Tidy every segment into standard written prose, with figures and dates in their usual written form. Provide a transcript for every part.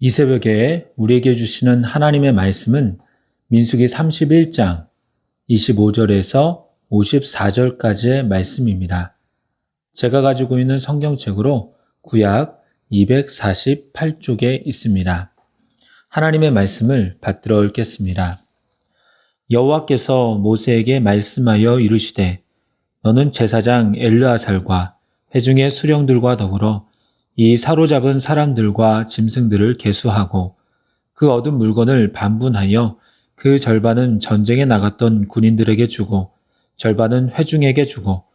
이 새벽에 우리에게 주시는 하나님의 말씀은 민수기 31장 25절에서 54절까지의 말씀입니다. 제가 가지고 있는 성경책으로 구약 248쪽에 있습니다. 하나님의 말씀을 받들어 읽겠습니다. 여호와께서 모세에게 말씀하여 이르시되 너는 제사장 엘르아살과 회중의 수령들과 더불어 이 사로잡은 사람들과 짐승들을 계수하고 그 얻은 물건을 반분하여 그 절반은 전쟁에 나갔던 군인들에게 주고 절반은 회중에게 주고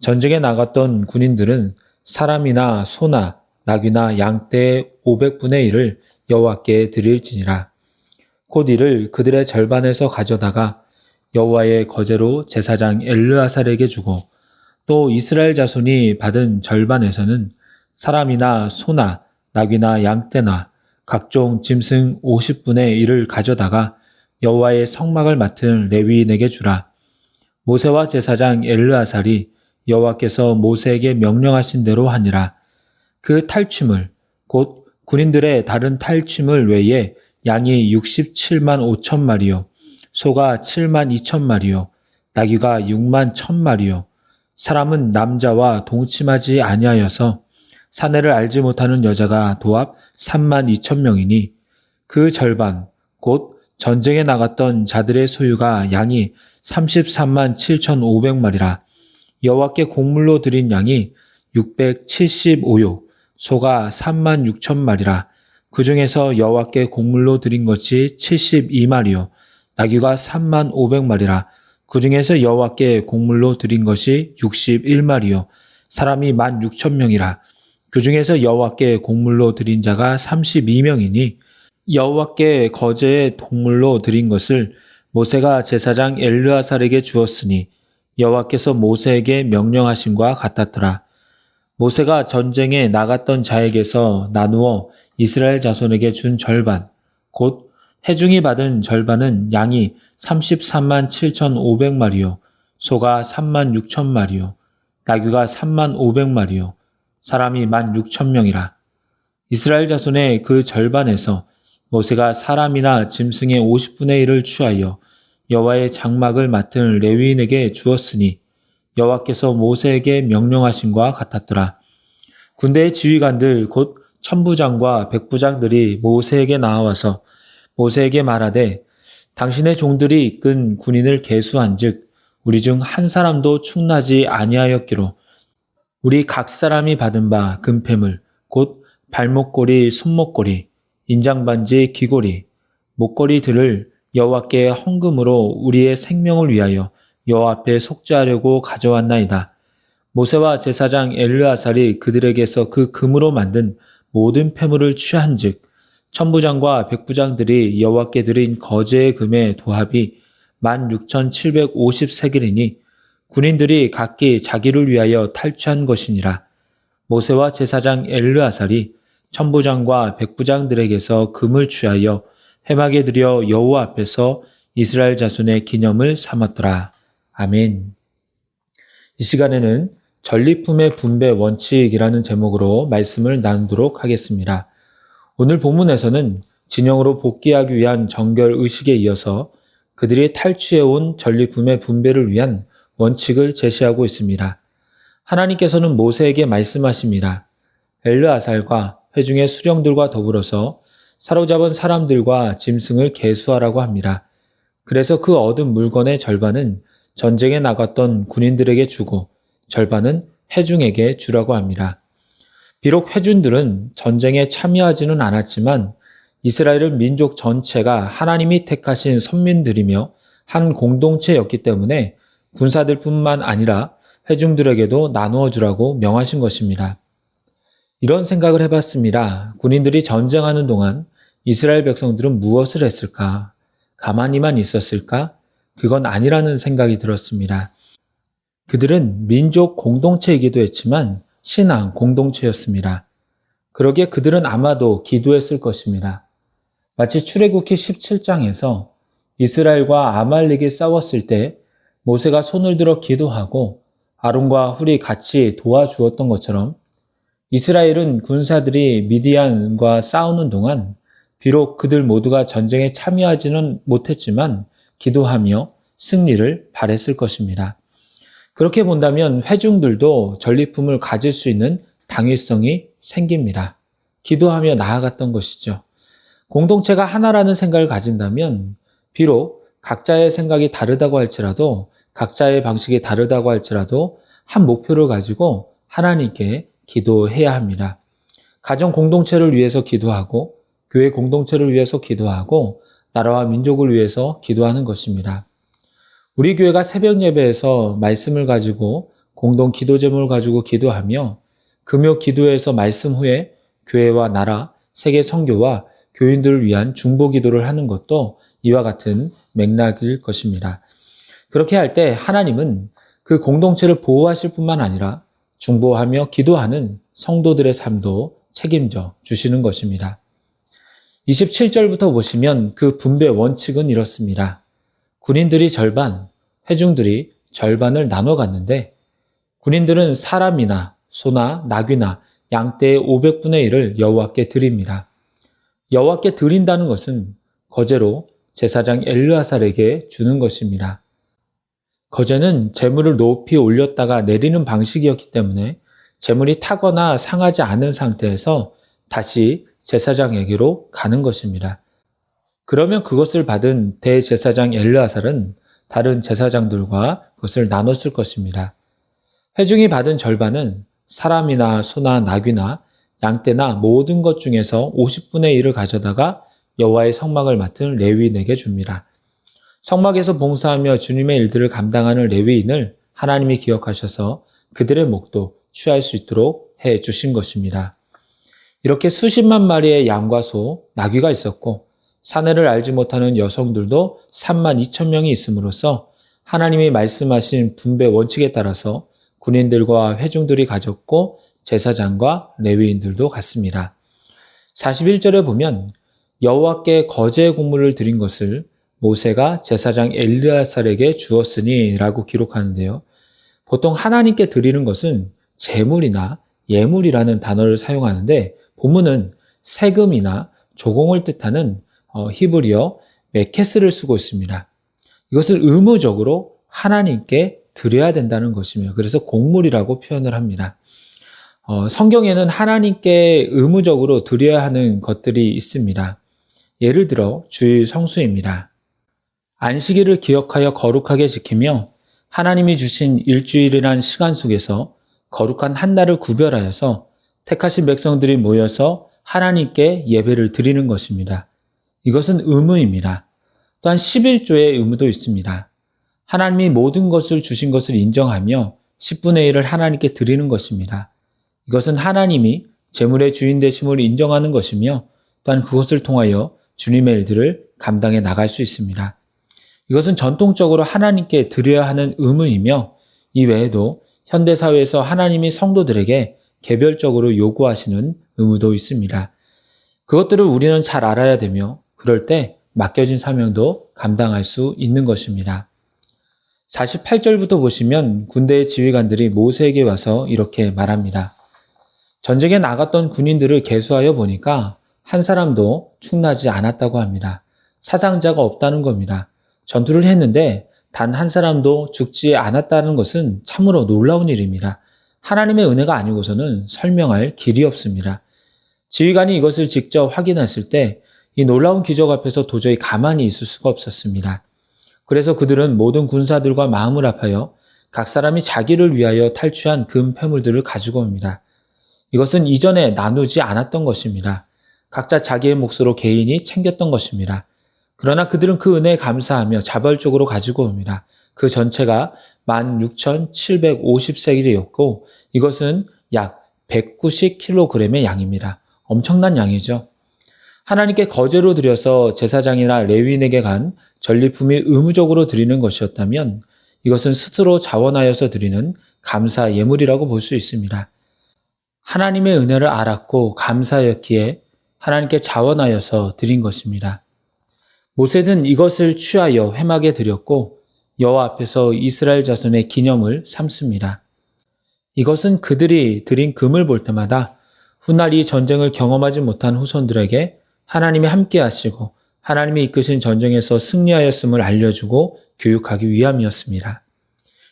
전쟁에 나갔던 군인들은 사람이나 소나 나귀나 양떼의 500분의 1을 여호와께 드릴지니라. 곧 이를 그들의 절반에서 가져다가 여호와의 거제로 제사장 엘르아살에게 주고 또 이스라엘 자손이 받은 절반에서는 사람이나 소나 나귀나 양떼나 각종 짐승 50분의 1을 가져다가 여호와의 성막을 맡은 레위인에게 주라. 모세와 제사장 엘르아살이 여호와께서 모세에게 명령하신 대로 하니라. 그 탈취물 곧 군인들의 다른 탈취물 외에 양이 67만 5천 마리요 소가 7만 2천 마리요 나귀가 6만 1천 마리요 사람은 남자와 동침하지 아니하여서 사내를 알지 못하는 여자가 도합 3만 2천 명이니 그 절반 곧 전쟁에 나갔던 자들의 소유가 양이 33만 7,500마리라. 여호와께 곡물로 드린 양이 675요 소가 3만 6천 마리라. 그 중에서 여호와께 곡물로 드린 것이 72마리요 나귀가 3만 500마리라. 그 중에서 여호와께 곡물로 드린 것이 61마리요 사람이 1만 6천 명이라. 그 중에서 여호와께 곡물로 드린 자가 32명이니 여호와께 거제의 동물로 드린 것을 모세가 제사장 엘르아살에게 주었으니 여호와께서 모세에게 명령하심과 같았더라. 모세가 전쟁에 나갔던 자에게서 나누어 이스라엘 자손에게 준 절반 곧 회중이 받은 절반은 양이 33만 7,500마리요 소가 3만 6천 마리요 나귀가 3만 500마리요 사람이 1만 6천 명이라. 이스라엘 자손의 그 절반에서 모세가 사람이나 짐승의 50분의 1을 취하여 여호와의 장막을 맡은 레위인에게 주었으니 여호와께서 모세에게 명령하심과 같았더라. 군대의 지휘관들 곧 천부장과 백부장들이 모세에게 나와서 모세에게 말하되 당신의 종들이 이끈 군인을 계수한즉 우리 중 한 사람도 충나지 아니하였기로 우리 각 사람이 받은 바 금패물 곧 발목걸이, 손목걸이, 인장반지, 귀걸이, 목걸이들을 여호와께 헌금으로 우리의 생명을 위하여 여호와 앞에 속죄하려고 가져왔나이다. 모세와 제사장 엘르아살이 그들에게서 그 금으로 만든 모든 패물을 취한즉 천부장과 백부장들이 여호와께 드린 거제의 금의 도합이 16,750세겔이니 군인들이 각기 자기를 위하여 탈취한 것이니라. 모세와 제사장 엘르아살이 천부장과 백부장들에게서 금을 취하여 회막에 들여 여호와 앞에서 이스라엘 자손의 기념을 삼았더라. 아멘. 이 시간에는 전리품의 분배 원칙이라는 제목으로 말씀을 나누도록 하겠습니다. 오늘 본문에서는 진영으로 복귀하기 위한 정결 의식에 이어서 그들이 탈취해온 전리품의 분배를 위한 원칙을 제시하고 있습니다. 하나님께서는 모세에게 말씀하십니다. 엘르아살과 회중의 수령들과 더불어서 사로잡은 사람들과 짐승을 계수하라고 합니다. 그래서 그 얻은 물건의 절반은 전쟁에 나갔던 군인들에게 주고 절반은 회중에게 주라고 합니다. 비록 회중들은 전쟁에 참여하지는 않았지만 이스라엘은 민족 전체가 하나님이 택하신 선민들이며 한 공동체였기 때문에 군사들뿐만 아니라 회중들에게도 나누어 주라고 명하신 것입니다. 이런 생각을 해봤습니다. 군인들이 전쟁하는 동안 이스라엘 백성들은 무엇을 했을까? 가만히만 있었을까? 그건 아니라는 생각이 들었습니다. 그들은 민족 공동체이기도 했지만 신앙 공동체였습니다. 그러기에 그들은 아마도 기도했을 것입니다. 마치 출애굽기 17장에서 이스라엘과 아말렉이 싸웠을 때 모세가 손을 들어 기도하고 아론과 훌이 같이 도와주었던 것처럼 이스라엘은 군사들이 미디안과 싸우는 동안 비록 그들 모두가 전쟁에 참여하지는 못했지만 기도하며 승리를 바랬을 것입니다. 그렇게 본다면 회중들도 전리품을 가질 수 있는 당위성이 생깁니다. 기도하며 나아갔던 것이죠. 공동체가 하나라는 생각을 가진다면 비록 각자의 생각이 다르다고 할지라도 각자의 방식이 다르다고 할지라도 한 목표를 가지고 하나님께 기도해야 합니다. 가정 공동체를 위해서 기도하고 교회 공동체를 위해서 기도하고 나라와 민족을 위해서 기도하는 것입니다. 우리 교회가 새벽 예배에서 말씀을 가지고 공동 기도 제목을 가지고 기도하며 금요 기도에서 말씀 후에 교회와 나라, 세계 선교와 교인들을 위한 중보 기도를 하는 것도 이와 같은 맥락일 것입니다. 그렇게 할 때 하나님은 그 공동체를 보호하실 뿐만 아니라 중보하며 기도하는 성도들의 삶도 책임져 주시는 것입니다. 27절부터 보시면 그 분배 원칙은 이렇습니다. 군인들이 절반, 회중들이 절반을 나눠 갔는데 군인들은 사람이나 소나 나귀나 양떼의 500분의 1을 여호와께 드립니다. 여호와께 드린다는 것은 거제로 제사장 엘르아살에게 주는 것입니다. 거제는 재물을 높이 올렸다가 내리는 방식이었기 때문에 재물이 타거나 상하지 않은 상태에서 다시 제사장에게로 가는 것입니다. 그러면 그것을 받은 대제사장 엘르아살은 다른 제사장들과 그것을 나눴을 것입니다. 회중이 받은 절반은 사람이나 소나 나귀나 양떼나 모든 것 중에서 50분의 1을 가져다가 여호와의 성막을 맡은 레위인에게 줍니다. 성막에서 봉사하며 주님의 일들을 감당하는 레위인을 하나님이 기억하셔서 그들의 목도 취할 수 있도록 해 주신 것입니다. 이렇게 수십만 마리의 양과 소, 나귀가 있었고 사내를 알지 못하는 여성들도 3만 2천 명이 있음으로써 하나님이 말씀하신 분배 원칙에 따라서 군인들과 회중들이 가졌고 제사장과 레위인들도 갔습니다. 41절에 보면 여호와께 거제의 곡물을 드린 것을 모세가 제사장 엘르아살에게 주었으니 라고 기록하는데요. 보통 하나님께 드리는 것은 제물이나 예물이라는 단어를 사용하는데 본문은 세금이나 조공을 뜻하는 히브리어 메케스를 쓰고 있습니다. 이것을 의무적으로 하나님께 드려야 된다는 것이며 그래서 곡물이라고 표현을 합니다. 성경에는 하나님께 의무적으로 드려야 하는 것들이 있습니다. 예를 들어 주일 성수입니다. 안식일을 기억하여 거룩하게 지키며 하나님이 주신 일주일이란 시간 속에서 거룩한 한 날을 구별하여서 택하신 백성들이 모여서 하나님께 예배를 드리는 것입니다. 이것은 의무입니다. 또한 11조의 의무도 있습니다. 하나님이 모든 것을 주신 것을 인정하며 10분의 1을 하나님께 드리는 것입니다. 이것은 하나님이 재물의 주인 되심을 인정하는 것이며 또한 그것을 통하여 주님의 일들을 감당해 나갈 수 있습니다. 이것은 전통적으로 하나님께 드려야 하는 의무이며 이 외에도 현대사회에서 하나님이 성도들에게 개별적으로 요구하시는 의무도 있습니다. 그것들을 우리는 잘 알아야 되며 그럴 때 맡겨진 사명도 감당할 수 있는 것입니다. 48절부터 보시면 군대의 지휘관들이 모세에게 와서 이렇게 말합니다. 전쟁에 나갔던 군인들을 계수하여 보니까 한 사람도 충나지 않았다고 합니다. 사상자가 없다는 겁니다. 전투를 했는데 단 한 사람도 죽지 않았다는 것은 참으로 놀라운 일입니다. 하나님의 은혜가 아니고서는 설명할 길이 없습니다. 지휘관이 이것을 직접 확인했을 때 이 놀라운 기적 앞에서 도저히 가만히 있을 수가 없었습니다. 그래서 그들은 모든 군사들과 마음을 합하여 각 사람이 자기를 위하여 탈취한 금 패물들을 가지고 옵니다. 이것은 이전에 나누지 않았던 것입니다. 각자 자기의 몫으로 개인이 챙겼던 것입니다. 그러나 그들은 그 은혜에 감사하며 자발적으로 가지고 옵니다. 그 전체가 16,750세겔이었고 이것은 약 190kg의 양입니다. 엄청난 양이죠. 하나님께 거제로 드려서 제사장이나 레위인에게 간 전리품이 의무적으로 드리는 것이었다면 이것은 스스로 자원하여서 드리는 감사 예물이라고 볼 수 있습니다. 하나님의 은혜를 알았고 감사였기에 하나님께 자원하여서 드린 것입니다. 모세는 이것을 취하여 회막에 드렸고 여호와 앞에서 이스라엘 자손의 기념을 삼습니다. 이것은 그들이 드린 금을 볼 때마다 훗날 이 전쟁을 경험하지 못한 후손들에게 하나님이 함께 하시고 하나님이 이끄신 전쟁에서 승리하였음을 알려주고 교육하기 위함이었습니다.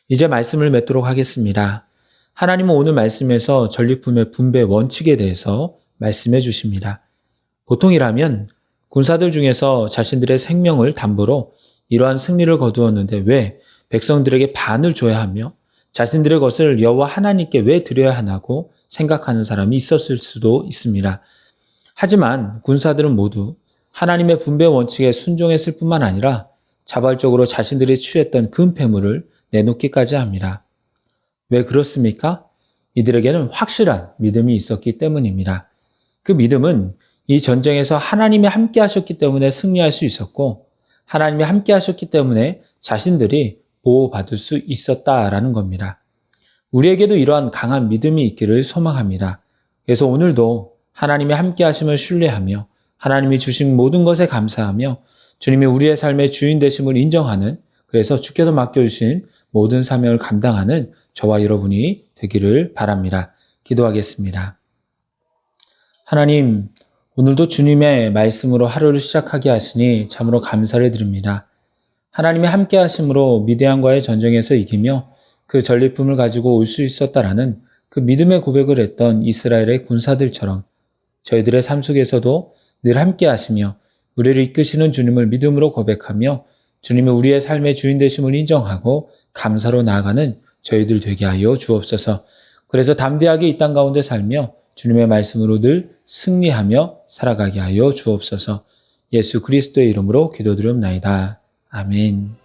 이제 말씀을 맺도록 하겠습니다. 하나님은 오늘 말씀에서 전리품의 분배 원칙에 대해서 말씀해 주십니다. 보통이라면 군사들 중에서 자신들의 생명을 담보로 이러한 승리를 거두었는데 왜 백성들에게 반을 줘야 하며 자신들의 것을 여호와 하나님께 왜 드려야 하나고 생각하는 사람이 있었을 수도 있습니다. 하지만 군사들은 모두 하나님의 분배 원칙에 순종했을 뿐만 아니라 자발적으로 자신들이 취했던 금폐물을 내놓기까지 합니다. 왜 그렇습니까? 이들에게는 확실한 믿음이 있었기 때문입니다. 그 믿음은 이 전쟁에서 하나님이 함께 하셨기 때문에 승리할 수 있었고 하나님이 함께 하셨기 때문에 자신들이 보호받을 수 있었다라는 겁니다. 우리에게도 이러한 강한 믿음이 있기를 소망합니다. 그래서 오늘도 하나님이 함께 하심을 신뢰하며 하나님이 주신 모든 것에 감사하며 주님이 우리의 삶의 주인 되심을 인정하는 그래서 주께서 맡겨주신 모든 사명을 감당하는 저와 여러분이 되기를 바랍니다. 기도하겠습니다. 하나님, 오늘도 주님의 말씀으로 하루를 시작하게 하시니 참으로 감사를 드립니다. 하나님이 함께 하심으로 미디안과의 전쟁에서 이기며 그 전리품을 가지고 올 수 있었다라는 그 믿음의 고백을 했던 이스라엘의 군사들처럼 저희들의 삶 속에서도 늘 함께 하시며 우리를 이끄시는 주님을 믿음으로 고백하며 주님이 우리의 삶의 주인 되심을 인정하고 감사로 나아가는 저희들 되게 하여 주옵소서. 그래서 담대하게 이 땅 가운데 살며 주님의 말씀으로 늘 승리하며 살아가게 하여 주옵소서. 예수 그리스도의 이름으로 기도드리옵나이다. 아멘.